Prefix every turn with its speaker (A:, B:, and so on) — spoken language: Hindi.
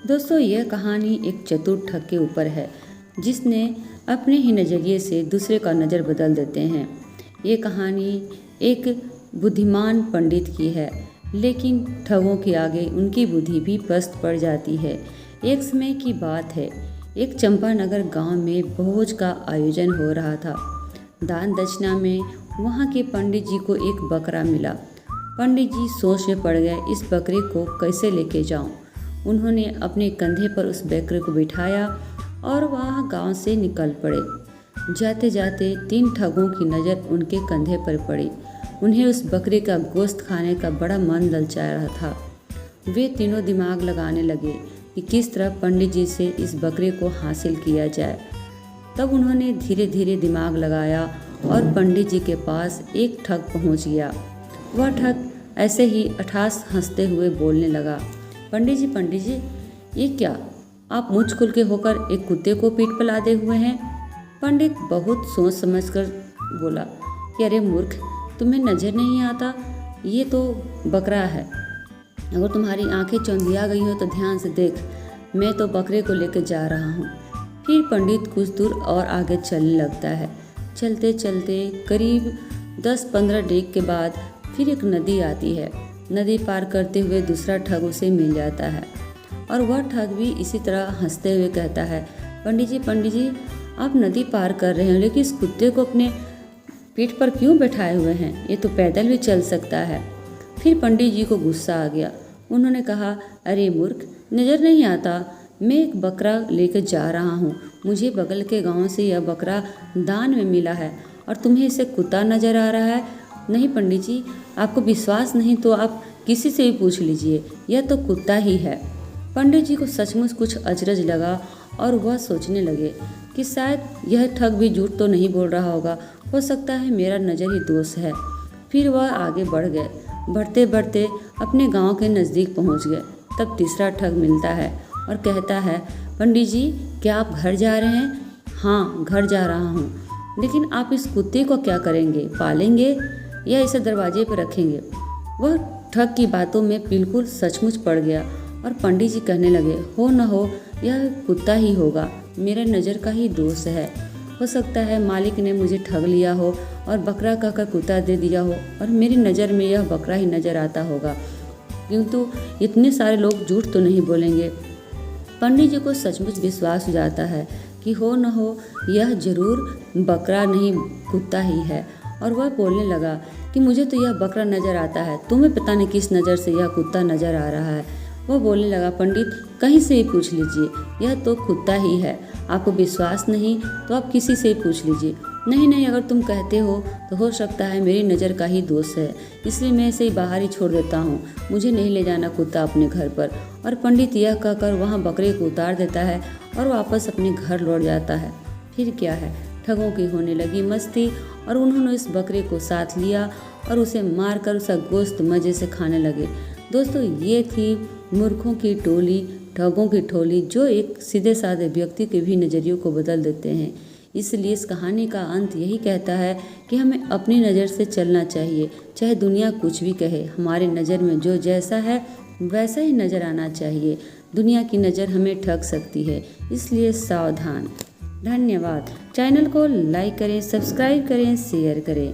A: दोस्तों, यह कहानी एक चतुर ठग के ऊपर है जिसने अपने ही नज़रिए से दूसरे का नज़र बदल देते हैं। ये कहानी एक बुद्धिमान पंडित की है, लेकिन ठगों के आगे उनकी बुद्धि भी पस्त पड़ जाती है। एक समय की बात है, एक चंपानगर गांव में भोज का आयोजन हो रहा था। दान दक्षिणा में वहां के पंडित जी को एक बकरा मिला। पंडित जी सोच में पड़ गए, इस बकरे को कैसे लेके जाऊं। उन्होंने अपने कंधे पर उस बकरे को बिठाया और वह गांव से निकल पड़े। जाते जाते 3 ठगों की नज़र उनके कंधे पर पड़ी। उन्हें उस बकरे का गोश्त खाने का बड़ा मन ललचा रहा था। वे तीनों दिमाग लगाने लगे कि किस तरह पंडित जी से इस बकरे को हासिल किया जाए। तब उन्होंने धीरे धीरे दिमाग लगाया और पंडित जी के पास एक ठग पहुंच गया। वह ठग ऐसे ही अठास हंसते हुए बोलने लगा, पंडित जी, ये क्या आप मुझ कुल के होकर एक कुत्ते को पीठ पर लादे हुए हैं। पंडित बहुत सोच समझकर बोला कि अरे मूर्ख, तुम्हें नज़र नहीं आता, ये तो बकरा है। अगर तुम्हारी आंखें चौंधिया गई हो तो ध्यान से देख, मैं तो बकरे को लेकर जा रहा हूँ। फिर पंडित कुछ दूर और आगे चलने लगता है। चलते चलते करीब 10-15 डेग के बाद फिर एक नदी आती है। नदी पार करते हुए दूसरा ठग उसे मिल जाता है और वह ठग भी इसी तरह हंसते हुए कहता है, पंडित जी, आप नदी पार कर रहे हैं, लेकिन इस कुत्ते को अपने पीठ पर क्यों बैठाए हुए हैं? ये तो पैदल भी चल सकता है। फिर पंडित जी को गुस्सा आ गया। उन्होंने कहा, अरे मूर्ख, नज़र नहीं आता, मैं एक बकरा लेकर जा रहा हूँ। मुझे बगल के गांव से यह बकरा दान में मिला है और तुम्हें इसे कुत्ता नज़र आ रहा है। नहीं पंडित जी, आपको विश्वास नहीं तो आप किसी से भी पूछ लीजिए, यह तो कुत्ता ही है। पंडित जी को सचमुच कुछ अचरज लगा और वह सोचने लगे कि शायद यह ठग भी झूठ तो नहीं बोल रहा होगा, हो सकता है मेरा नज़र ही दोष है। फिर वह आगे बढ़ गए। बढ़ते बढ़ते अपने गांव के नज़दीक पहुंच गए। तब तीसरा ठग मिलता है और कहता है, पंडित जी, क्या आप घर जा रहे हैं? हाँ, घर जा रहा हूँ। लेकिन आप इस कुत्ते को क्या करेंगे? पालेंगे या इसे दरवाजे पर रखेंगे? वह ठग की बातों में बिल्कुल सचमुच पड़ गया और पंडित जी कहने लगे, हो न हो यह कुत्ता ही होगा, मेरे नज़र का ही दोष है। हो सकता है मालिक ने मुझे ठग लिया हो और बकरा कहकर कुत्ता दे दिया हो और मेरी नज़र में यह बकरा ही नज़र आता होगा, किंतु इतने सारे लोग झूठ तो नहीं बोलेंगे। पंडित जी को सचमुच विश्वास हो जाता है कि हो न हो यह जरूर बकरा नहीं कुत्ता ही है। और वह बोलने लगा कि मुझे तो यह बकरा नज़र आता है, तुम्हें पता नहीं किस नज़र से यह कुत्ता नज़र आ रहा है। वह बोलने लगा, पंडित, कहीं से ही पूछ लीजिए, यह तो कुत्ता ही है। आपको विश्वास नहीं तो आप किसी से ही पूछ लीजिए। नहीं, अगर तुम कहते हो तो सकता है मेरी नज़र का ही दोष है, इसलिए मैं इसे बाहर ही छोड़ देता हूँ, मुझे नहीं ले जाना कुत्ता अपने घर पर। और पंडित यह कहकर वहाँ बकरे को उतार देता है और वापस अपने घर लौट जाता है। फिर क्या है, ठगों की होने लगी मस्ती और उन्होंने इस बकरे को साथ लिया और उसे मारकर उसका गोश्त मज़े से खाने लगे। दोस्तों, ये थी मूर्खों की टोली, ठगों की टोली, जो एक सीधे साधे व्यक्ति के भी नज़रियों को बदल देते हैं। इसलिए इस कहानी का अंत यही कहता है कि हमें अपनी नज़र से चलना चाहिए, चाहे दुनिया कुछ भी कहे। हमारे नज़र में जो जैसा है वैसा ही नज़र आना चाहिए। दुनिया की नज़र हमें ठग सकती है, इसलिए सावधान। धन्यवाद। चैनल को लाइक करें, सब्सक्राइब करें, शेयर करें।